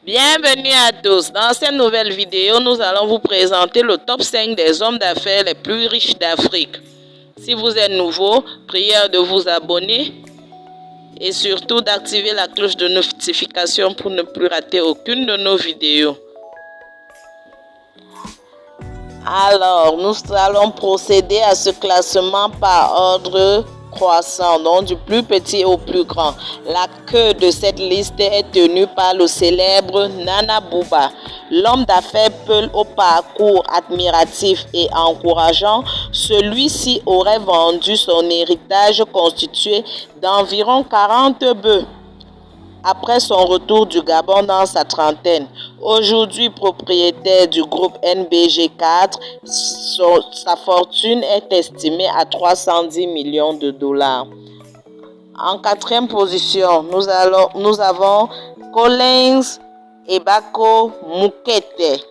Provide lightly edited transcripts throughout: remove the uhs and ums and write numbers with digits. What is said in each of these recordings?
Bienvenue à tous. Dans cette nouvelle vidéo, nous allons vous présenter le top 5 des hommes d'affaires les plus riches d'Afrique. Si vous êtes nouveau, prière de vous abonner et surtout d'activer la cloche de notification pour ne plus rater aucune de nos vidéos. Alors, nous allons procéder à ce classement par ordre croissant, donc du plus petit au plus grand. La queue de cette liste est tenue par le célèbre Nana Bouba. L'homme d'affaires Peul au parcours admiratif et encourageant, celui-ci aurait vendu son héritage constitué d'environ 40 bœufs après son retour du Gabon dans sa trentaine. Aujourd'hui propriétaire du groupe NBG4, sa fortune est estimée à 310 millions de dollars. En quatrième position, nous avons Collins Ebako Moukete,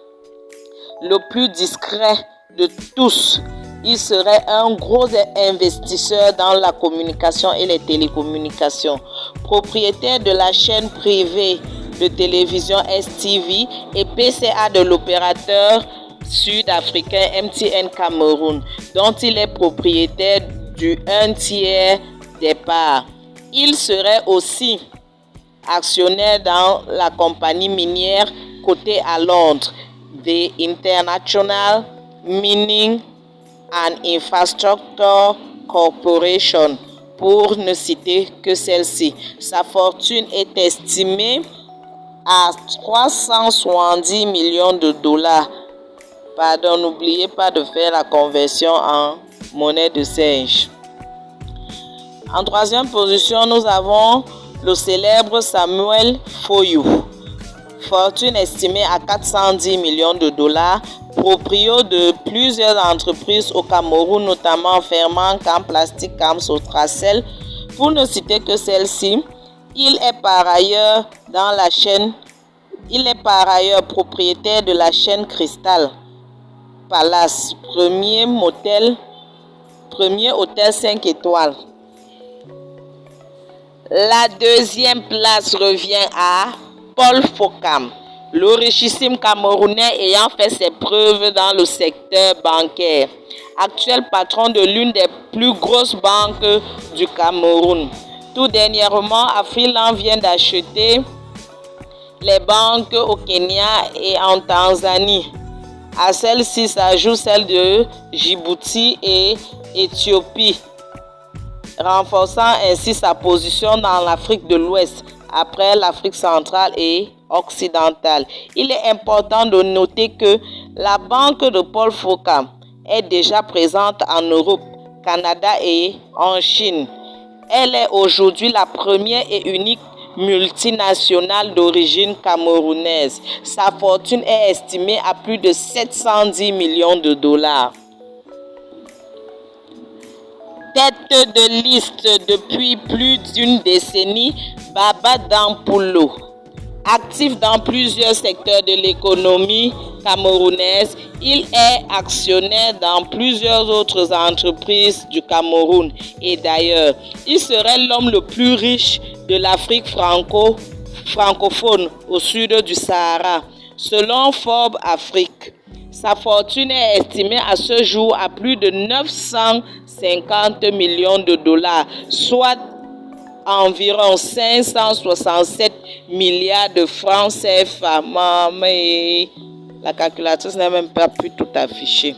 le plus discret de tous. Il serait un gros investisseur dans la communication et les télécommunications. Propriétaire de la chaîne privée de télévision STV et PCA de l'opérateur sud-africain MTN Cameroun, dont il est propriétaire du 1/3 des parts. Il serait aussi actionnaire dans la compagnie minière cotée à Londres, The International Mining and Infrastructure Corporation, pour ne citer que celle-ci. Sa fortune est estimée à 370 millions de dollars. Pardon, n'oubliez pas de faire la conversion en monnaie de singe. En troisième position, nous avons le célèbre Samuel Foyou. Fortune estimée à 410 millions de dollars, proprio de plusieurs entreprises au Cameroun, notamment Fermacam, Plasticam, Sotracel, pour ne citer que celle-ci. Il est par ailleurs propriétaire de la chaîne Crystal Palace, premier hôtel 5 étoiles. La deuxième place revient à Paul Fokam, le richissime Camerounais ayant fait ses preuves dans le secteur bancaire, actuel patron de l'une des plus grosses banques du Cameroun. Tout dernièrement, Afriland vient d'acheter les banques au Kenya et en Tanzanie. À celle-ci s'ajoute celle de Djibouti et Éthiopie, renforçant ainsi sa position dans l'Afrique de l'Ouest après l'Afrique centrale et occidentale. Il est important de noter que la banque de Paul Fokam est déjà présente en Europe, Canada et en Chine. Elle est aujourd'hui la première et unique multinationale d'origine camerounaise. Sa fortune est estimée à plus de 710 millions de dollars. Tête de liste depuis plus d'une décennie, Baba Dampoulou. Actif dans plusieurs secteurs de l'économie camerounaise, il est actionnaire dans plusieurs autres entreprises du Cameroun et d'ailleurs. Il serait l'homme le plus riche de l'Afrique francophone au sud du Sahara, selon Forbes Afrique. Sa fortune est estimée à ce jour à plus de 950 millions de dollars, soit environ 567 milliards de francs CFA. Mais la calculatrice n'a même pas pu tout afficher.